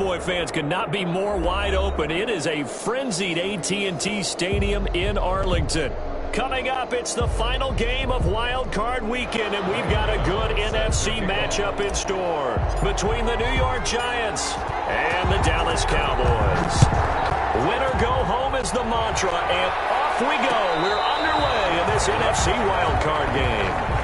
Cowboy fans could not be more wide open. It is a frenzied AT&T Stadium in Arlington. Coming up, it's the final game of Wild Card Weekend, and we've got a good NFC matchup in store between the New York Giants and the Dallas Cowboys. Winner go home is the mantra, and off we go. We're underway in this NFC Wild Card game.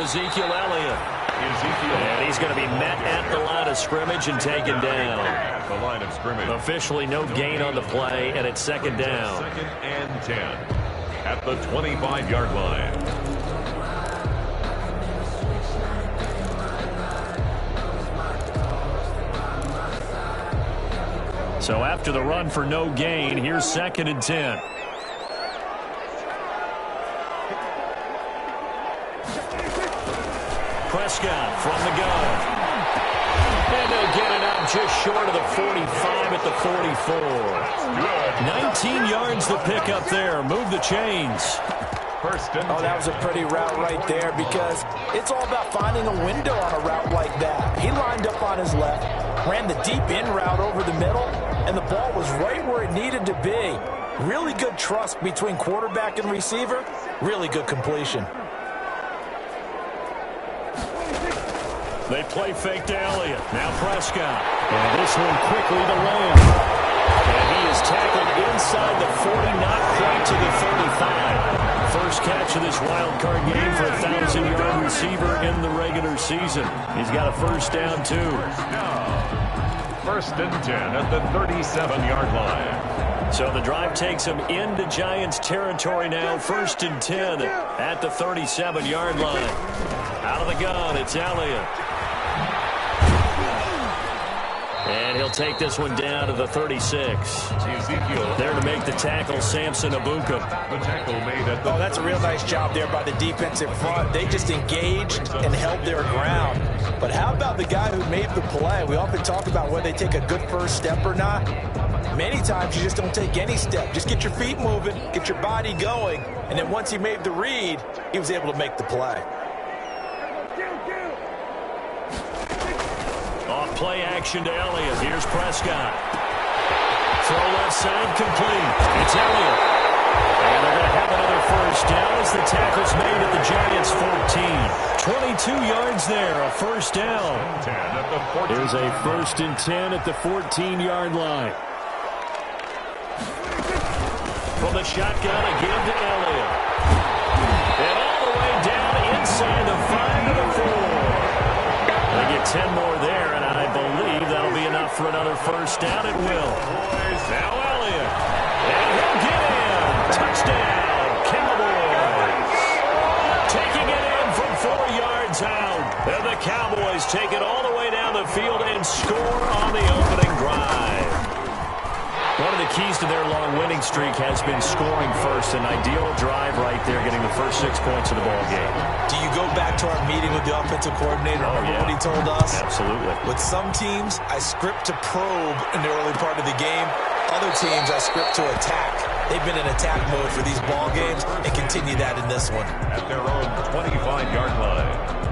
Ezekiel Elliott. And he's going to be met at the line of scrimmage and taken down. At the line of scrimmage. Officially no gain on the play, and it's second down. Second and 10 at the 25-yard line. So after the run for no gain, here's second and 10. Prescott from the gun. And they'll get it out just short of the 45 at the 44. 19 yards to pick up there. Move the chains. That was a pretty route right there, because it's all about finding a window on a route like that. He lined up on his left, ran the deep in route over the middle, and the ball was right where it needed to be. Really good trust between quarterback and receiver. Really good completion. They play fake to Elliott. Now Prescott. And this one quickly to Lamb. And he is tackled inside the 40, not quite to the 35. First catch of this wild card game for a 1,000-yard receiver in the regular season. He's got a first down, too. First and 10 at the 37-yard line. So the drive takes him into Giants territory now. First and 10 at the 37-yard line. Out of the gun, it's Elliott. And he'll take this one down to the 36. Ezekiel. There to make the tackle, Samson Abuka. The tackle made at the that's a real nice job there by the defensive front. They just engaged and held their ground. But how about the guy who made the play? We often talk about whether they take a good first step or not. Many times you just don't take any step. Just get your feet moving, get your body going, and then once he made the read, he was able to make the play. Play action to Elliott. Here's Prescott. Throw left side complete. It's Elliott. And they're going to have another first down as the tackle's made at the Giants 14. 22 yards there, a first down. Here's a first and 10 at the 14-yard line. From the shotgun again to Elliott. And all the way down inside the 5 to the 4. They get 10 more there, and I believe that'll be enough for another first down. It will. Now Elliott. And he'll get in. Touchdown, Cowboys. Taking it in from 4 yards out. And the Cowboys take it all the way down the field and score on the opening drive. One of the keys to their long winning streak has been scoring first. An ideal drive right there, getting the first 6 points of the ball game. Do you go back to our meeting with the offensive coordinator? Remember what he told us? Absolutely. With some teams, I script to probe in the early part of the game. Other teams, I script to attack. They've been in attack mode for these ball games and continue that in this one. At their own 25-yard line.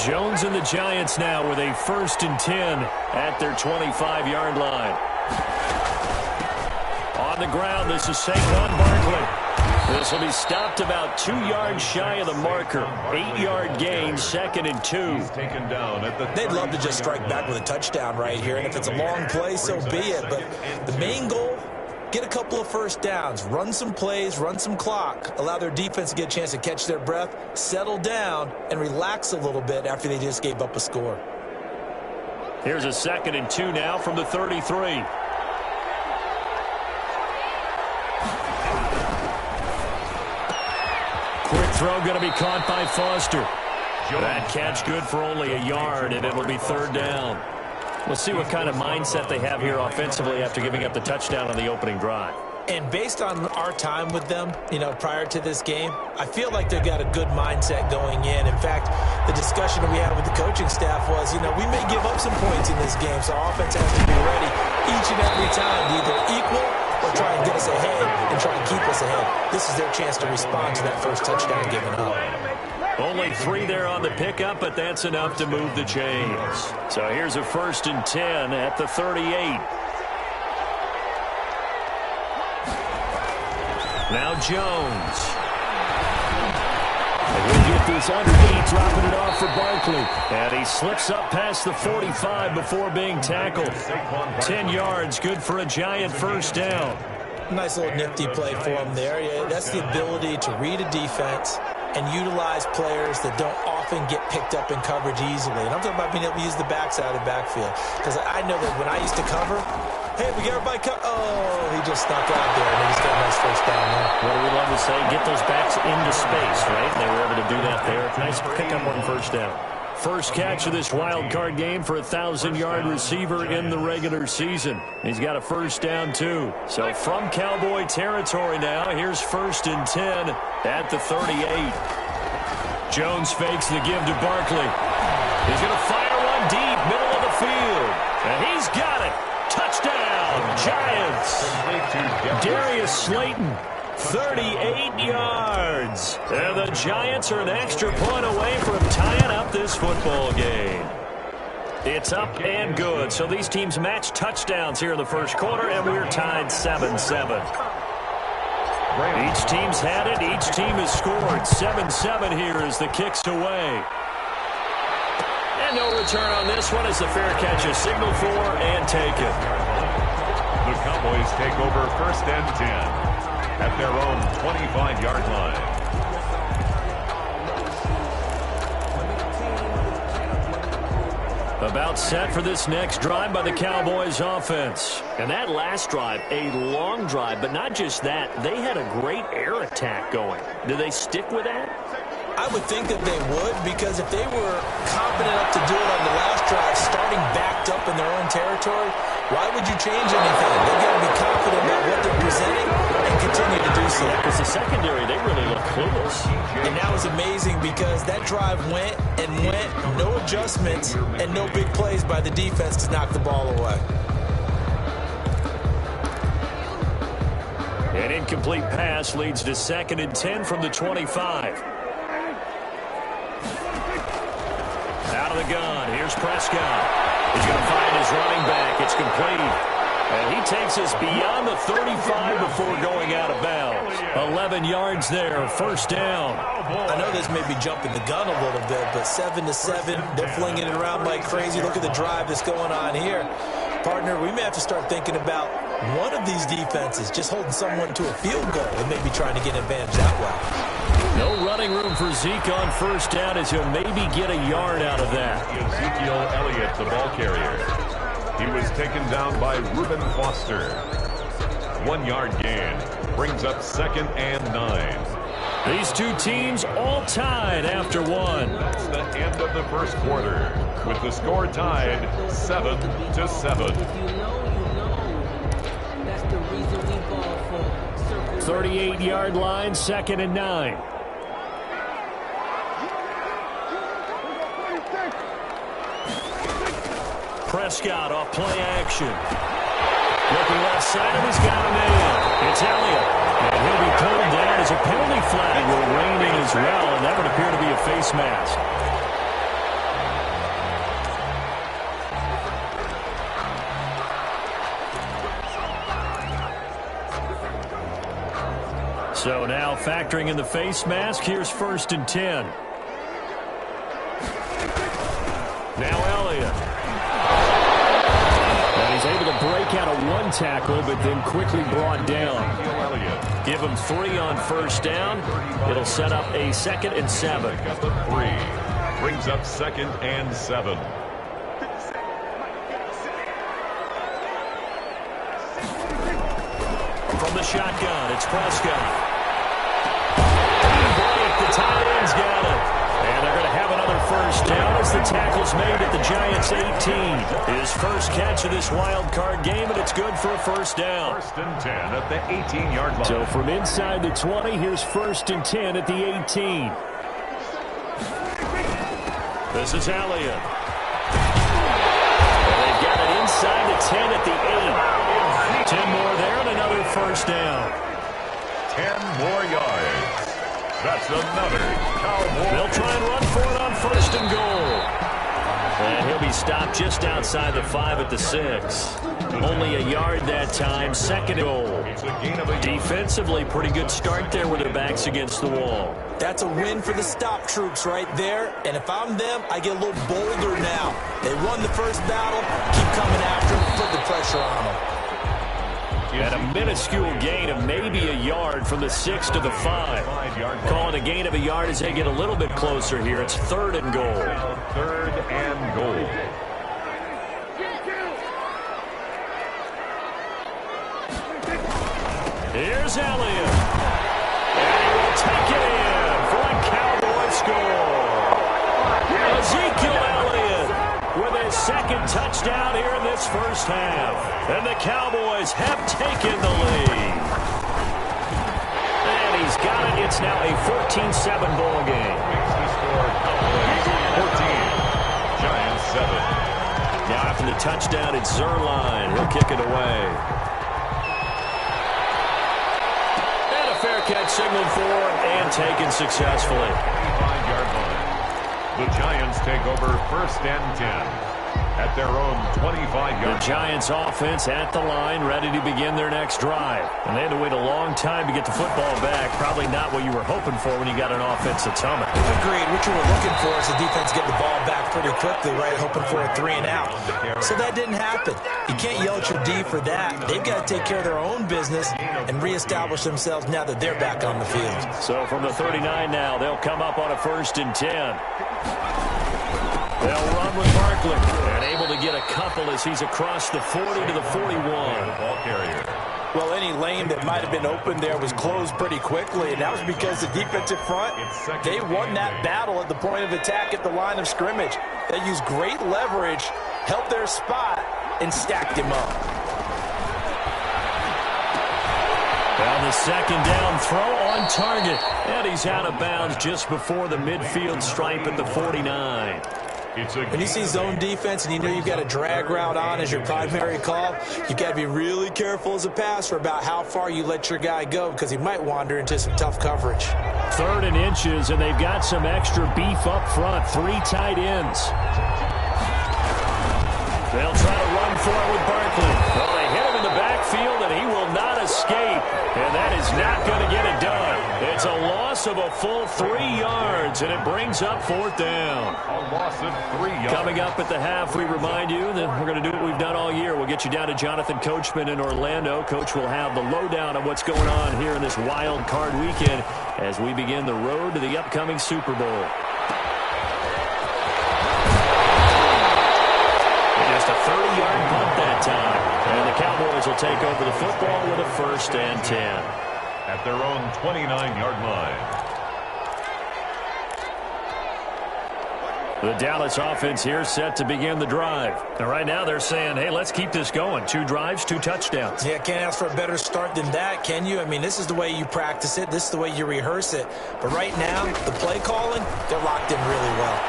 Jones and the Giants now with a first and 10 at their 25-yard line. On the ground, this is Saquon Barkley. This will be stopped about 2 yards shy of the marker. 8-yard gain, second and 2. He's taken down at the They'd love to just strike back with a touchdown right here, and if it's a long play, so be it. But the main goal get a couple of first downs, run some plays, run some clock, allow their defense to get a chance to catch their breath, settle down, and relax a little bit after they just gave up a score. Here's a 2nd and 2 now from the 33. Quick throw going to be caught by Foster. That catch good for only a yard, and it'll be 3rd down. We'll see what kind of mindset they have here offensively after giving up the touchdown on the opening drive. And based on our time with them, prior to this game, I feel like they've got a good mindset going in. In fact, the discussion that we had with the coaching staff was, we may give up some points in this game, so our offense has to be ready each and every time to either equal or try and get us ahead and try and keep us ahead. This is their chance to respond to that first touchdown given up. Only 3 there on the pickup, but that's enough to move the chains. So here's a 1st and 10 at the 38. Now Jones. And he'll get this underneath, dropping it off for Barkley. And he slips up past the 45 before being tackled. 10 yards, good for a Giant first down. Nice little nifty play for him there. Yeah, that's the ability to read a defense and utilize players that don't often get picked up in coverage easily. And I'm talking about being able to use the backside of the backfield. Because I know that when I used to cover, hey, we get everybody he just snuck out there, and he just got a nice first down there. What do we love to say? Get those backs into space, right? They were able to do that there. Nice pick up on first down. First catch of this wild card game for a 1,000-yard receiver in the regular season. He's got a first down, too. So from Cowboy territory now, here's 1st and 10 at the 38. Jones fakes the give to Barkley. He's going to fire one deep, middle of the field. And he's got it. Touchdown, Giants. Darius Slayton. 38 yards. And the Giants are an extra point away from tying up this football game. It's up and good. So these teams match touchdowns here in the first quarter, and we're tied 7-7. Each team's had it. Each team has scored. 7-7 here as the kick's away. And no return on this one as the fair catch is signaled for and taken. The Cowboys take over 1st and 10. At their own 25-yard line. About set for this next drive by the Cowboys offense. And that last drive, a long drive, but not just that. They had a great air attack going. Do they stick with that? I would think that they would, because if they were confident enough to do it on the last drive, starting backed up in their own territory, why would you change anything? They've got to be confident about what they're presenting and continue to do so. Because the secondary, they really look clueless. And that was amazing because that drive went and went, no adjustments and no big plays by the defense to knock the ball away. An incomplete pass leads to 2nd and 10 from the 25. Out of the gun. Here's Prescott. He's going to find his running back. It's complete. And he takes us beyond the 35 before going out of bounds. 11 yards there. First down. I know this may be jumping the gun a little bit, but 7-7. They're flinging it around like crazy. Look at the drive that's going on here. Partner, we may have to start thinking about one of these defenses just holding someone to a field goal and maybe trying to get advantage that way. No running room for Zeke on first down as he'll maybe get a yard out of that. Ezekiel Elliott, the ball carrier. He was taken down by Reuben Foster. 1-yard gain brings up 2nd and 9. These two teams all tied after one. That's the end of the first quarter, with the score tied 7-7. 38-yard line, 2nd and 9. Prescott off play action. Looking left side, and he's got a man. It's Elliott. And he'll be pulled down as a penalty flag will rein in as well, and that would appear to be a face mask. So now factoring in the face mask, here's 1st and 10. Now Elliott. And he's able to break out a one tackle, but then quickly brought down. Give him 3 on first down. It'll set up a 2nd and 7. 3 brings up 2nd and 7. From the shotgun, it's Prescott. The tight end's got it. And they're going to have another first down as the tackle's made at the Giants' 18. His first catch of this wild card game, and it's good for a first down. 1st and 10 at the 18-yard line. So from inside the 20, here's 1st and 10 at the 18. This is Elliott. And they've got it inside the 10 at the 8. 10 more there and another first down. 10 more yards. That's another Cowboy. They'll try and run for it on 1st and goal. And he'll be stopped just outside the 5 at the 6. Only a yard that time. 2nd and goal. Defensively, pretty good start there with their backs against the wall. That's a win for the stop troops right there. And if I'm them, I get a little bolder now. They won the first battle. Keep coming after them. Put the pressure on them. And a minuscule gain of maybe a yard from the 6 to the 5. Calling a gain of a yard as they get a little bit closer here. It's 3rd and goal. 3rd and goal. Here's Elliott. And he will take it in for a Cowboy score. Ezekiel Elliott with his 2nd touchdown here in this first half. And the Cowboys have taken the lead. And he's got it. It's now a 14-7 ball game. 14. Giants 7. Now after the touchdown, it's Zerline. He'll kick it away. And a fair catch signaled for and taken successfully. 25-yard line. The Giants take over 1st and 10. At their own 25-yard. The Giants offense at the line, ready to begin their next drive. And they had to wait a long time to get the football back. Probably not what you were hoping for when you got an offense that's humming. Agreed. What you were looking for is the defense get the ball back pretty quickly, right? Hoping for a 3 and out. So that didn't happen. You can't yell at your D for that. They've got to take care of their own business and reestablish themselves now that they're back on the field. So from the 39 now, they'll come up on a 1st and 10. They'll run with Barkley. And able to get a couple as he's across the 40 to the 41. Ball carrier. Well, any lane that might have been open there was closed pretty quickly, and that was because the defensive front, they won that battle at the point of attack at the line of scrimmage. They used great leverage, held their spot, and stacked him up. Down the 2nd down throw on target. And he's out of bounds just before the midfield stripe at the 49. When you see zone defense and you know you've got a drag route on as your primary call, you've got to be really careful as a passer about how far you let your guy go because he might wander into some tough coverage. 3rd and inches, and they've got some extra beef up front. 3 tight ends. They'll try to run for it with Barkley. Well, they hit him in the backfield, and he will not escape. And that is not going to get it done. It's a loss of a full 3 yards, and it brings up 4th down. A loss of 3 yards. Coming up at the half, we remind you that we're going to do what we've done all year. We'll get you down to Jonathan Coachman in Orlando. Coach will have the lowdown of what's going on here in this wild card weekend as we begin the road to the upcoming Super Bowl. Just a 30-yard punt that time. And the Cowboys will take over the football with a 1st and 10. At their own 29-yard line. The Dallas offense here set to begin the drive. And right now they're saying, hey, let's keep this going. 2 drives, 2 touchdowns. Yeah, can't ask for a better start than that, can you? I mean, this is the way you practice it. This is the way you rehearse it. But right now, the play calling, they're locked in really well.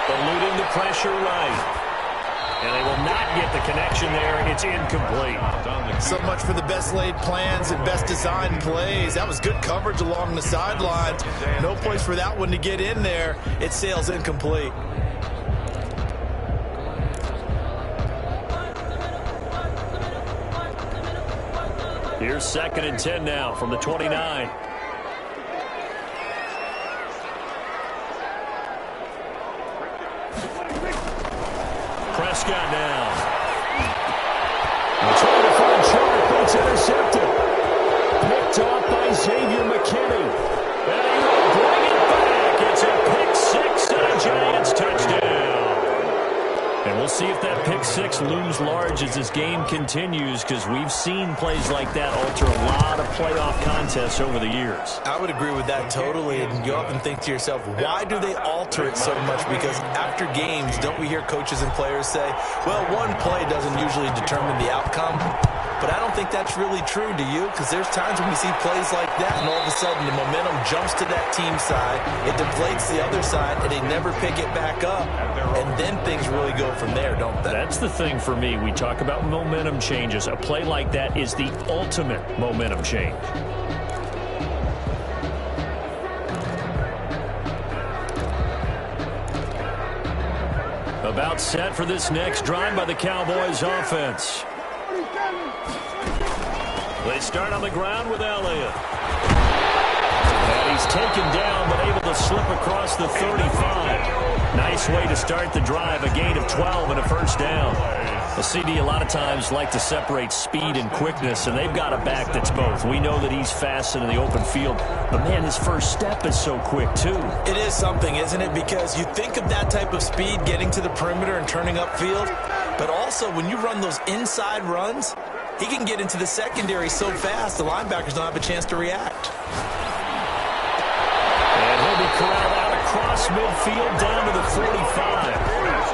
Eluding the pressure right. And they will not get the connection there. It's incomplete. So much for the best laid plans and best designed plays. That was good coverage along the sidelines. No place for that one to get in there. It sails incomplete. Here's 2nd and 10 now from the 29. Prescott now. Trying to find It's intercepted. Picked off by Xavier McKinney. And he will bring it back. It's a pick six and a Giants touchdown. And we'll see if that pick six looms large as this game continues, because we've seen plays like that alter a lot of playoff contests over the years. I would agree with that totally, and you often think to yourself, why do they alter it so much? Because after games, don't we hear coaches and players say, well, one play doesn't usually determine the outcome? But I don't think that's really true, do you? Because there's times when we see plays like that, and all of a sudden the momentum jumps to that team side, it deflates the other side, and they never pick it back up. And then things really go from there, don't they? That's the thing for me. We talk about momentum changes. A play like that is the ultimate momentum change. About set for this next drive by the Cowboys offense. They start on the ground with Elliott. And he's taken down, but able to slip across the 35. Nice way to start the drive. A gain of 12 and a first down. The CD a lot of times like to separate speed and quickness, and they've got a back that's both. We know that he's fast in the open field, but man, his first step is so quick too. It is something, isn't it? Because you think of that type of speed getting to the perimeter and turning upfield, but also when you run those inside runs, he can get into the secondary so fast the linebackers don't have a chance to react. And he'll be corralled out across midfield down to the 45.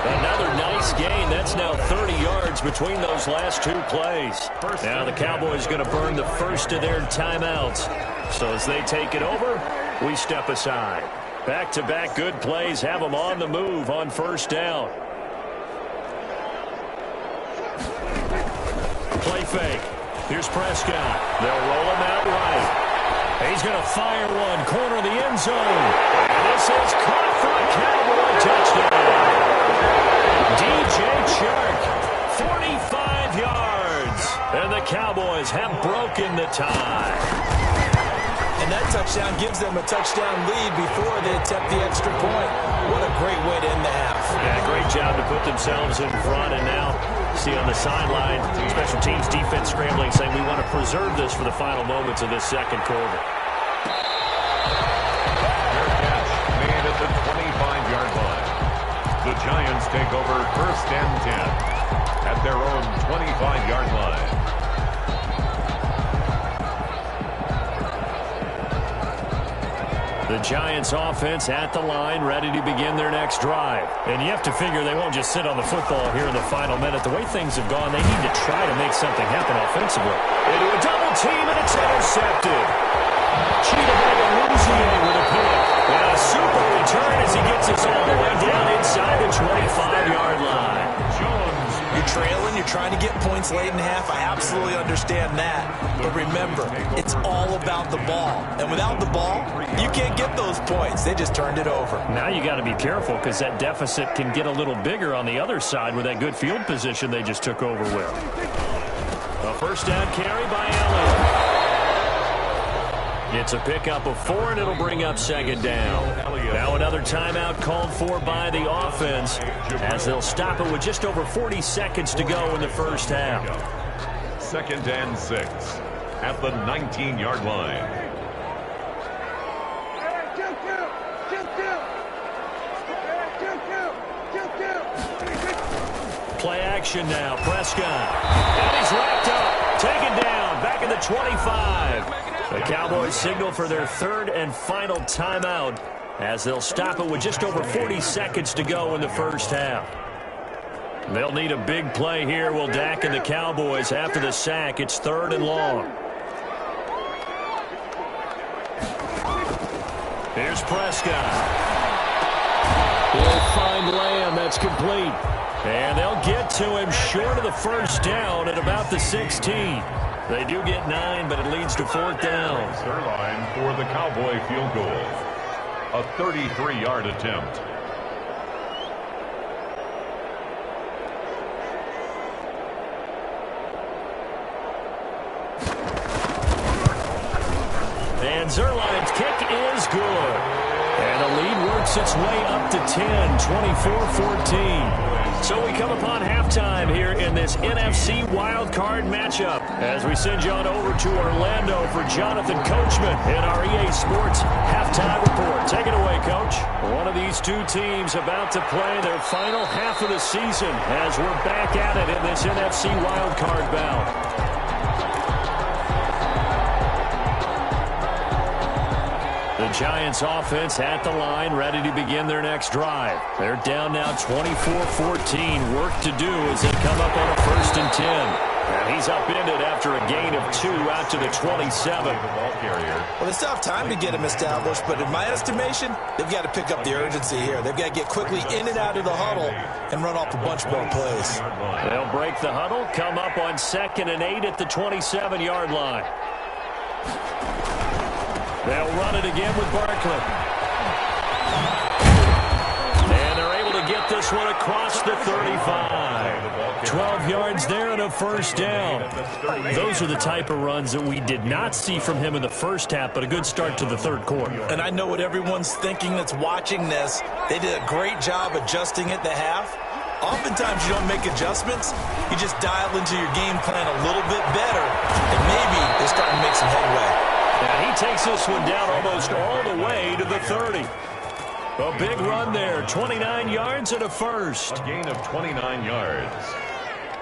Another nice gain. That's now 30 yards between those last two plays. Now the Cowboys going to burn the first of their timeouts. So as they take it over, we step aside. Back-to-back good plays have them on the move on first down. Play fake. Here's Prescott. They'll roll him out right. He's going to fire one, corner of the end zone. And this is caught for a Cowboy touchdown. DJ Chark, 45 yards. And the Cowboys have broken the tie. And that touchdown gives them a touchdown lead before they attempt the extra point. What a great way to end the half. Yeah, great job to put themselves in front. And now, see on the sideline, special teams defense scrambling, saying we want to preserve this for the final moments of this second quarter. Their catch made at the 25-yard line. The Giants take over first and 10 at their own 25-yard line. The Giants offense at the line, ready to begin their next drive. And you have to figure they won't just sit on the football here in the final minute. The way things have gone, they need to try to make something happen offensively. Into a double team, and it's intercepted. Chidobe with a pick. And a super return as he gets us all the way down inside the 25-yard line. You're trailing, you're trying to get points late in half. I absolutely understand that. But remember, it's all about the ball. And without the ball, you can't get those points. They just turned it over. Now you got to be careful because that deficit can get a little bigger on the other side with that good field position they just took over with. A first down carry by Elliott. It's a pickup of 4, and it'll bring up second down. Now another timeout called for by the offense as they'll stop it with just over 40 seconds to go in the first half. Second and 6 at the 19-yard line. Play action now. Prescott. And he's wrapped up. Taken down. Back in the 25. The Cowboys signal for their third and final timeout as they'll stop it with just over 40 seconds to go in the first half. They'll need a big play here. Will Dak and the Cowboys after the sack. It's third and long. Here's Prescott. Will find Lamb. That's complete. And they'll get to him short of the first down at about the 16. They do get 9, but it leads to fourth down. Line for the Cowboy field goal. A 33-yard attempt. And Zerline's kick is good. And the lead works works its way up to 10, 24-14. So we come upon halftime here in this NFC Wildcard matchup as we send you on over to Orlando for Jonathan Coachman in our EA Sports Halftime Report. Take it away, Coach. One of these two teams about to play their final half of the season as we're back at it in this NFC Wildcard bout. The Giants offense at the line, ready to begin their next drive. They're down now 24-14. Work to do as they come up on a 1st and 10. And he's upended after a gain of 2 out to the 27. Well, they still have time to get him established, but in my estimation, they've got to pick up the urgency here. They've got to get quickly in and out of the huddle and run off a bunch more plays. They'll break the huddle, come up on 2nd and 8 at the 27-yard line. They'll run it again with Barkley. And they're able to get this one across the 35. 12 yards there and a 1st down. Those are the type of runs that we did not see from him in the first half, but a good start to the 3rd quarter. And I know what everyone's thinking that's watching this. They did a great job adjusting at the half. Oftentimes you don't make adjustments. You just dial into your game plan a little bit better, and maybe they're starting to make some headway. And he takes this one down almost all the way to the 30. A big run there, 29 yards and a 1st. A gain of 29 yards.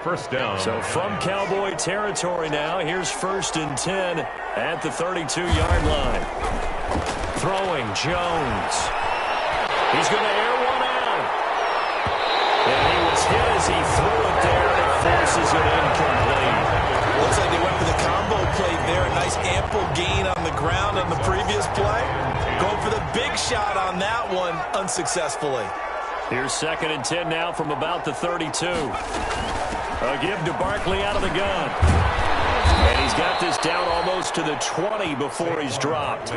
1st down. So from Cowboy territory now, here's 1st and 10 at the 32-yard line. Throwing Jones. He's going to air one out. And he was hit as he threw it there, and it forces it incomplete. Looks like they went for the combo play there. A nice ample gain on the ground on the previous play. Going for the big shot on that one unsuccessfully. Here's 2nd and 10 now from about the 32. A give to Barkley out of the gun. And he's got this down almost to the 20 before he's dropped.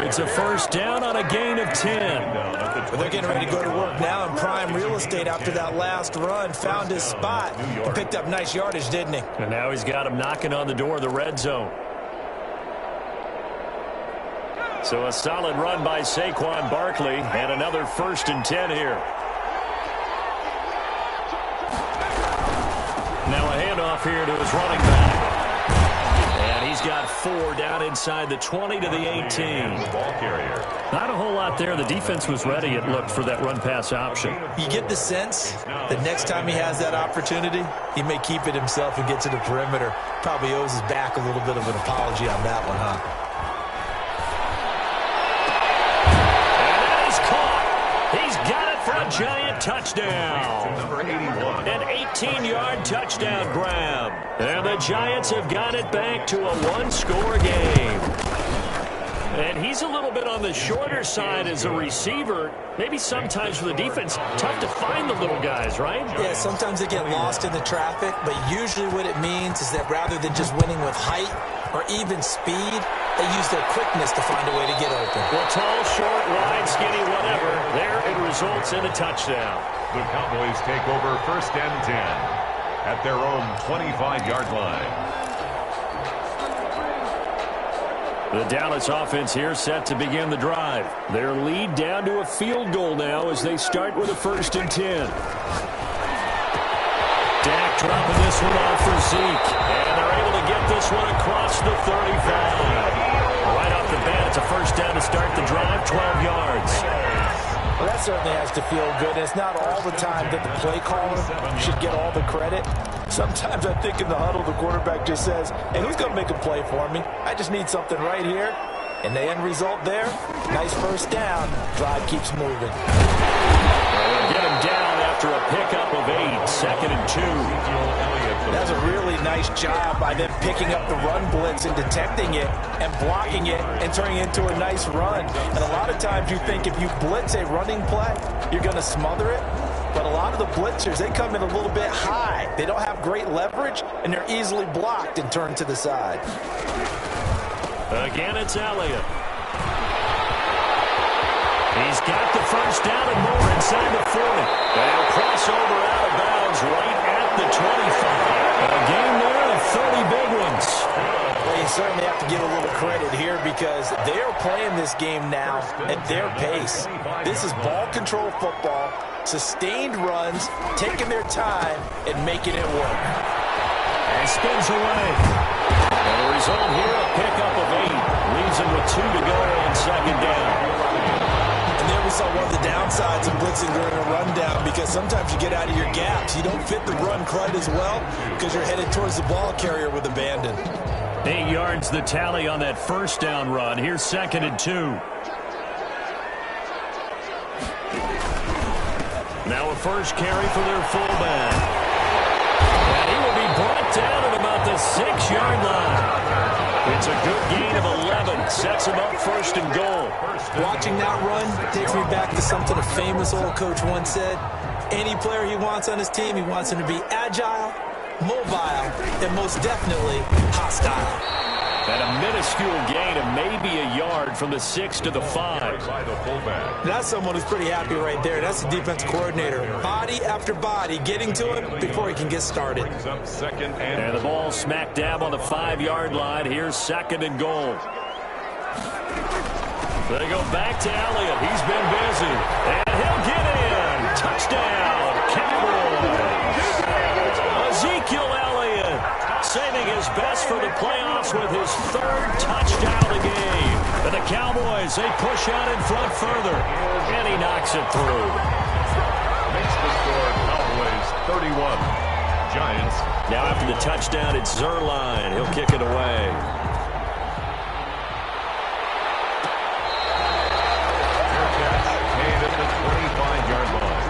It's a 1st down on a gain of 10. Well, they're getting ready to go to work now in prime real estate after that last run. Found his spot and picked up nice yardage, didn't he? And now he's got him knocking on the door of the red zone. So a solid run by Saquon Barkley and another 1st and 10 here. Now a handoff here to his running back. And he's got 4 down inside the 20 to the 18. Not a whole lot there. The defense was ready, it looked, for that run-pass option. You get the sense that next time he has that opportunity, he may keep it himself and get to the perimeter. Probably owes his back a little bit of an apology on that one, huh? A giant touchdown. An 18-yard touchdown grab. And the Giants have got it back to a 1-score game. And he's a little bit on the shorter side as a receiver. Maybe sometimes for the defense, tough to find the little guys, right? Yeah, sometimes they get lost in the traffic, but usually what it means is that rather than just winning with height or even speed, they use their quickness to find a way to get open. Well, tall, short, wide, skinny, whatever, there it results in a touchdown. The Cowboys take over 1st and 10 at their own 25-yard line. The Dallas offense here set to begin the drive. Their lead down to a field goal now as they start with a 1st and 10. Dak dropping this one off for Zeke. And they're able to get this one across the 35. Right off the bat, it's a 1st down to start the drive, 12 yards. Well, that certainly has to feel good. It's not all the time that the play caller should get all the credit. Sometimes I think in the huddle, the quarterback just says, hey, who's going to make a play for me? I just need something right here. And the end result there, nice 1st down. Drive keeps moving. Get him down after a pickup of 8, 2nd and 2. That's a really nice job by them picking up the run blitz and detecting it and blocking it and turning it into a nice run. And a lot of times you think if you blitz a running play, you're going to smother it. But a lot of the blitzers, they come in a little bit high. They don't have great leverage, and they're easily blocked and turned to the side. Again, it's Elliott. He's got the 1st down and more inside the 40. They'll cross over out of bounds right at the 25. A game there of 30 big ones. Well, you certainly have to give a little credit here because they are playing this this game now at their pace. This is ball control football, sustained runs, taking their time, and making it work. And spins away. And the result here, a pickup of 8. Leaves him with 2 to go on second down. And there we saw one of the downsides of blitzing during a rundown, because sometimes you get out of your gaps. You don't fit the run quite as well because you're headed towards the ball carrier with abandon. 8 yards the tally on that first down run. Here's 2nd and 2. Now a first carry for their fullback. And he will be brought down at about the 6-yard line. It's a good gain of 11. Sets him up 1st and goal. Watching that run takes me back to something a famous old coach once said. Any player he wants on his team, he wants him to be agile, mobile, and most definitely hostile. And a minuscule gain of maybe a yard from the 6 to the 5. That's someone who's pretty happy right there. That's the defense coordinator. Body after body getting to him before he can get started. And the ball smack dab on the 5-yard line. Here's 2nd and goal. They go back to Elliott. He's been busy. And he'll get in. Touchdown, Cowboys. Ezekiel Elliott saving his best for the playoffs with his 3rd touchdown of the game. And the Cowboys, they push out in front further. And he knocks it through. Makes the score Cowboys 31. Giants. Now after the touchdown, it's Zerline. He'll kick it away. Made at the 25-yard line.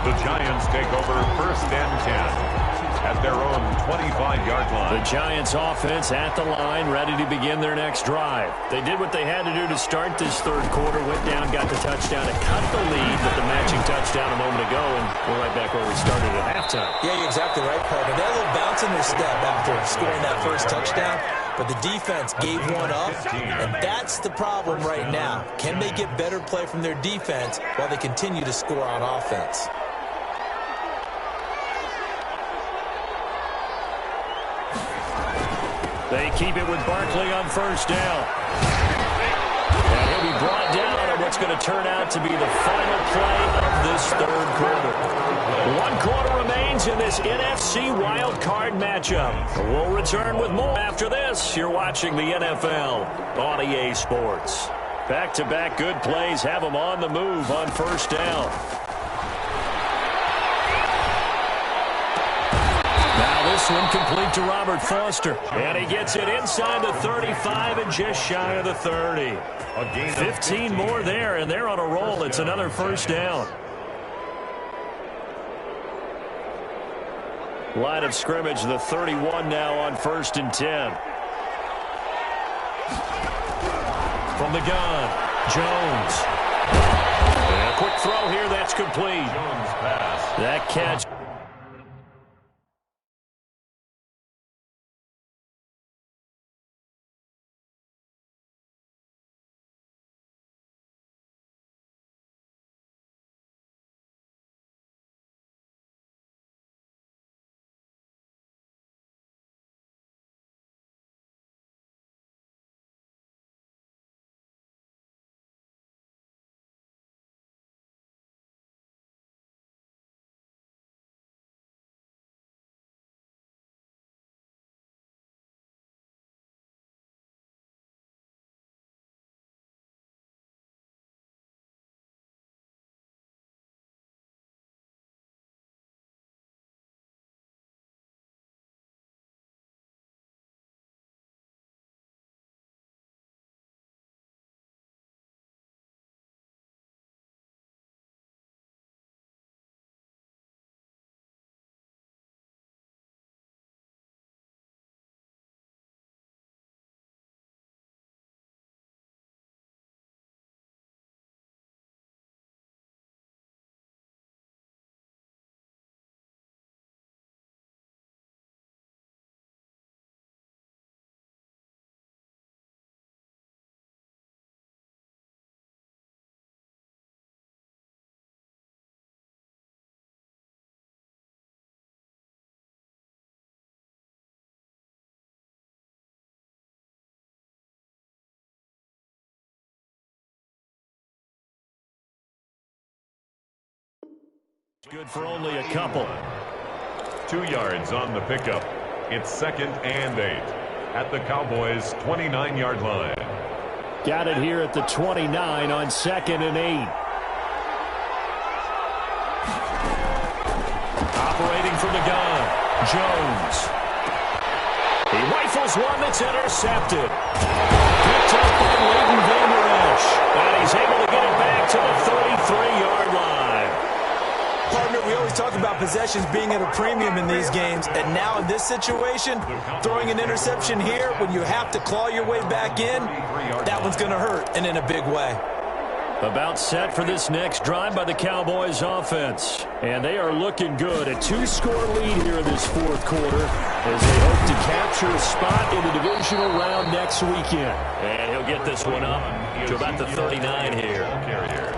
The Giants take over 1st and 10 at their own 25-yard line. The Giants offense at the line, ready to begin their next drive. They did what they had to do to start this 3rd quarter, went down, got the touchdown, and cut the lead with the matching touchdown a moment ago, and we're right back where we started at halftime. Yeah, you're exactly right, partner. They had a little bounce in their step after scoring that first touchdown, but the defense gave one up, and that's the problem right now. Can they get better play from their defense while they continue to score on offense? They keep it with Barkley on 1st down. And he'll be brought down on what's going to turn out to be the final play of this 3rd quarter. 1 quarter remains in this NFC Wildcard matchup. We'll return with more after this. You're watching the NFL on EA Sports. Back-to-back good plays have them on the move on 1st down. This one complete to Robert Foster. And he gets it inside the 35 and just shy of the 30. 15 more there, and they're on a roll. It's another 1st down. Line of scrimmage, the 31 now on 1st and 10. From the gun, Jones. And a quick throw here, that's complete. That catch. Good for only a couple. 2 yards on the pickup. It's 2nd and 8 at the Cowboys' 29-yard line. Got it here at the 29 on 2nd and 8. Operating from the gun, Jones. He rifles one that's intercepted. Picked up by Leighton Vander Esch. And he's able to get it back to the 33-yard line. Partner, we always talk about possessions being at a premium in these games, and now in this situation, throwing an interception here when you have to claw your way back in, that one's going to hurt, and in a big way. About set for this next drive by the Cowboys offense. And they are looking good. A 2-score lead here in this 4th quarter as they hope to capture a spot in the divisional round next weekend. And he'll get this one up to about the 39 here.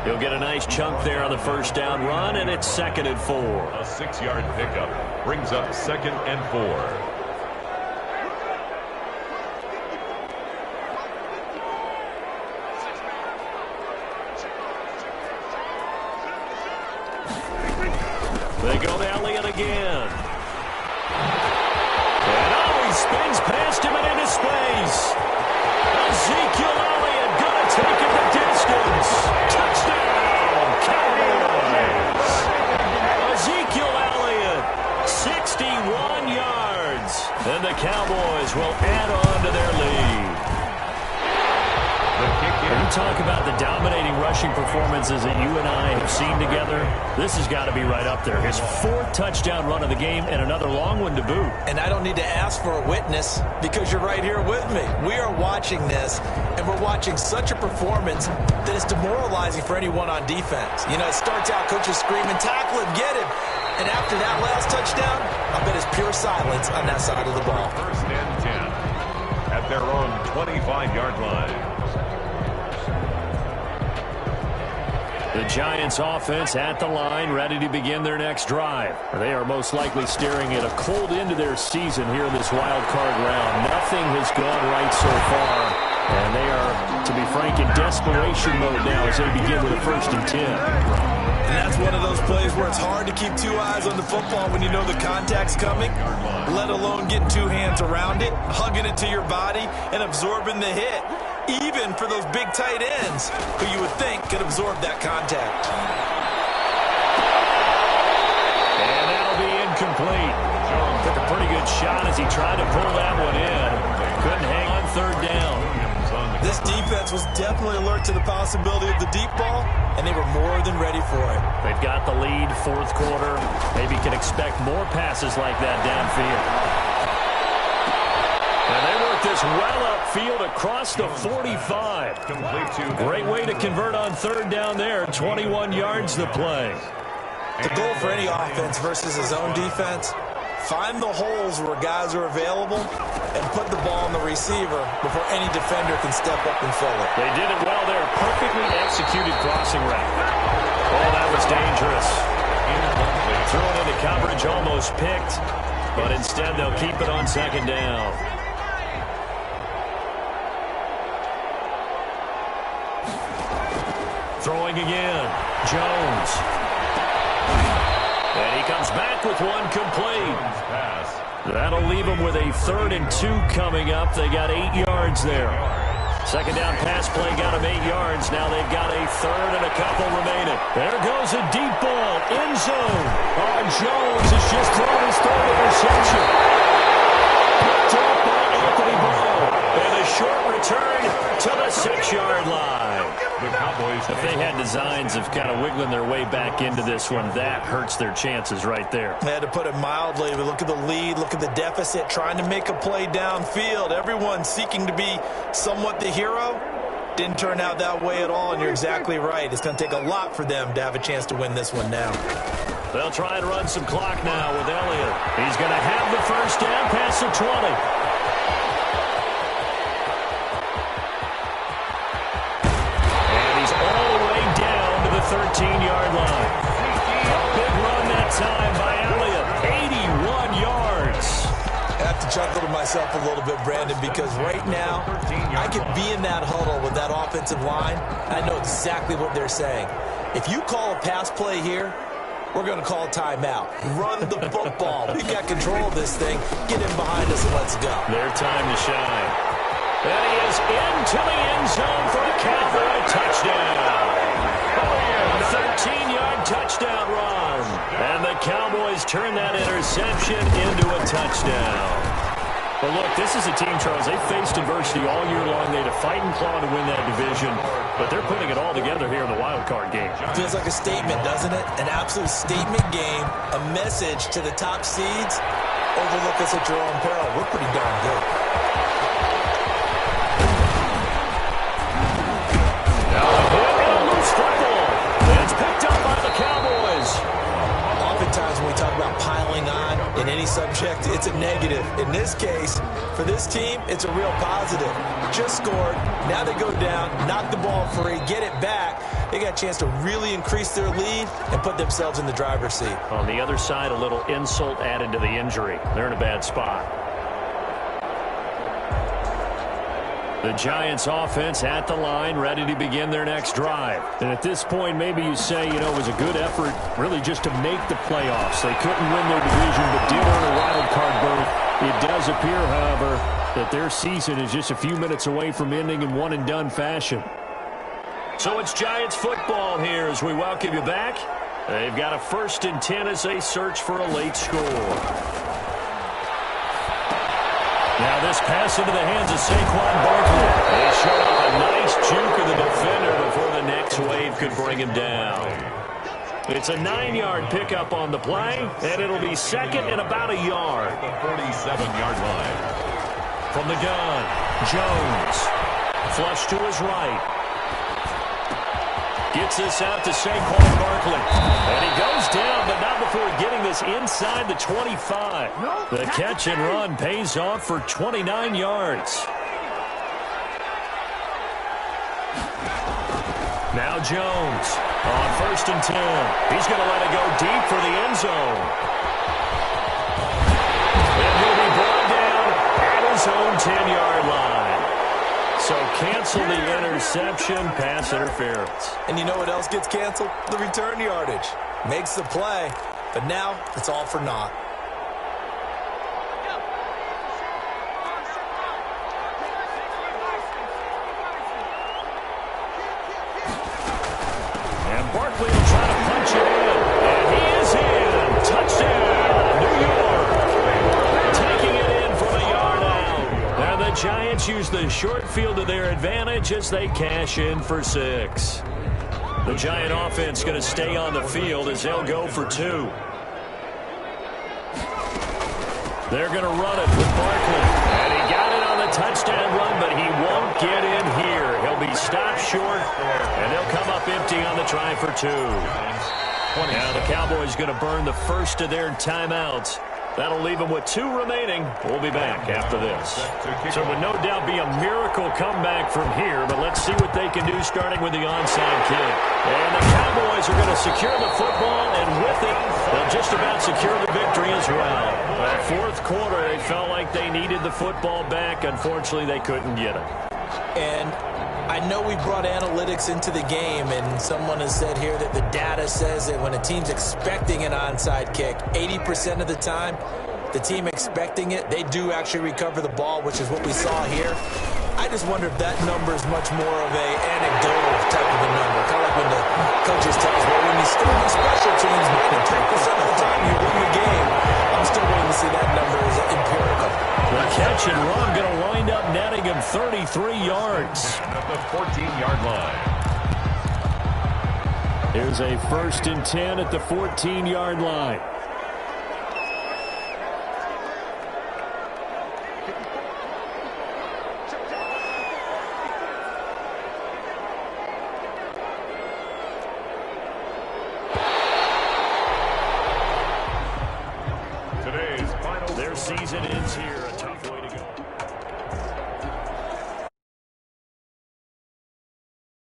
He'll get a nice chunk there on the first down run, and it's 2nd and 4. A 6-yard pickup brings up 2nd and 4. They go to Elliott again. And he spins past him and into space. Ezekiel Elliott going to take it the distance. Touchdown, Cowboys. Ezekiel Elliott, 61 yards. And the Cowboys will add on to their lead. When you talk about the dominating rushing performances that you and I have seen together, this has got to be right up there. His 4th touchdown run of the game and another long one to boot. And I don't need to ask for a witness because you're right here with me. We are watching this, and we're watching such a performance that it's demoralizing for anyone on defense. You know, it starts out coaches screaming, tackle him, get him. And after that last touchdown, I bet it's pure silence on that side of the ball. 1st and 10 at their own 25-yard line. The Giants offense at the line, ready to begin their next drive. They are most likely staring at a cold end to their season here in this wild card round. Nothing has gone right so far, and they are, to be frank, in desperation mode now as they begin with a 1st and 10. And that's one of those plays where it's hard to keep 2 eyes on the football when you know the contact's coming, let alone getting 2 hands around it, hugging it to your body, and absorbing the hit. Even for those big tight ends who you would think could absorb that contact. And that'll be incomplete. Took a pretty good shot as he tried to pull that one in. Couldn't hang on 3rd down. This defense was definitely alert to the possibility of the deep ball, and they were more than ready for it. They've got the lead, 4th quarter. Maybe can expect more passes like that downfield. And they work this well upfield across the 45. Great way to convert on 3rd down there. 21 yards the play. The goal for any offense versus his own defense, find the holes where guys are available and put the ball on the receiver before any defender can step up and fill it. They did it well there. Perfectly executed crossing route. Oh, that was dangerous. Thrown into coverage, almost picked. But instead, they'll keep it on 2nd down. Throwing again, Jones. And he comes back with one complete. That'll leave them with a 3rd and 2 coming up. They got 8 yards there. 2nd down pass play got them 8 yards. Now they've got a 3rd and a couple remaining. There goes a deep ball, end zone. Oh, Jones has just thrown his 3rd interception. Picked up by Anthony Ball. And a short return to the 6-yard line. If they had designs of kind of wiggling their way back into this one, that hurts their chances right there. They had to put it mildly. But look at the lead, look at the deficit, trying to make a play downfield. Everyone seeking to be somewhat the hero. Didn't turn out that way at all, and you're exactly right. It's going to take a lot for them to have a chance to win this one now. They'll try and run some clock now with Elliott. He's going to have the 1st down past the 20. And he's all the way down to the 13-yard line. A big run that time by Elliott. 81 yards. I have to chuckle to myself a little bit, Brandon, because right now I could be in that huddle with that offensive line. I know exactly what they're saying. If you call a pass play here, we're going to call timeout. Run the football. We got control of this thing. Get him behind us and let's go. Their time to shine. And he is into the end zone for a Cowboy touchdown. A 13-yard touchdown run. And the Cowboys turn that interception into a touchdown. But look, this is a team, Charles, they faced adversity all year long. They had to fight and claw to win that division, but they're putting it all together here in the wild card game. Feels like a statement, doesn't it? An absolute statement game, a message to the top seeds. Overlook us at your own peril. We're pretty darn good. Now a hit and a loose football. It's picked up by the Cowboys. Oftentimes when we talk about piling on in any subject, it's a negative. In this case, for this team, it's a real positive. Just scored. Now they go down, knock the ball free, get it back. They got a chance to really increase their lead and put themselves in the driver's seat. On the other side, a little insult added to the injury. They're in a bad spot. The Giants offense at the line, ready to begin their next drive. And at this point, maybe you say, it was a good effort really just to make the playoffs. They couldn't win their division, but did earn a wild card berth. It does appear, however, that their season is just a few minutes away from ending in one-and-done fashion. So it's Giants football here as we welcome you back. They've got a 1st and 10 as they search for a late score. Now this pass into the hands of Saquon Barkley. They showed up a nice juke of the defender before the next wave could bring him down. It's a 9-yard pickup on the play, and it'll be 2nd and about a yard. The 47-yard line. From the gun, Jones. Flush to his right. Gets this out to Saquon Barkley. And he goes down, but not before getting this inside the 25. The catch and run pays off for 29 yards. Now Jones on 1st and 10. He's going to let it go deep for the end zone. And he'll be brought down at his own 10-yard line. So cancel the interception, pass interference. And you know what else gets canceled? The return yardage. Makes the play, but now it's all for naught. And Barkley will try to punch it in. And he is in. Touchdown, New York. Taking it in from a yard out. Now the Giants use the short field to their advantage as they cash in for 6. The Giant offense going to stay on the field as they'll go for 2. They're going to run it with Barkley. And he got it on the touchdown run, but he won't get in here. He'll be stopped short, and they'll come up empty on the try for 2. Now the Cowboys going to burn the first of their timeouts. That'll leave them with 2 remaining. We'll be back after this. So it would no doubt be a miracle comeback from here, but let's see what they can do starting with the onside kick. And the Cowboys are going to secure the football, and with it, they'll just about secure the victory as well. That 4th quarter, they felt like they needed the football back. Unfortunately, they couldn't get it. And I know we brought analytics into the game, and someone has said here that the data says that when a team's expecting an onside kick, 80% of the time, the team expecting it, they do actually recover the ball, which is what we saw here. I just wonder if that number is much more of a anecdotal type of a number. Kind of like when the coaches tell us, well, when you score on special teams, 10% of the time you win the game. I'm still waiting to see that number as empirical. The catch and run going to wind up netting him 33 yards. At the 14-yard line. Here's a 1st and 10 at the 14-yard line. Their season ends here.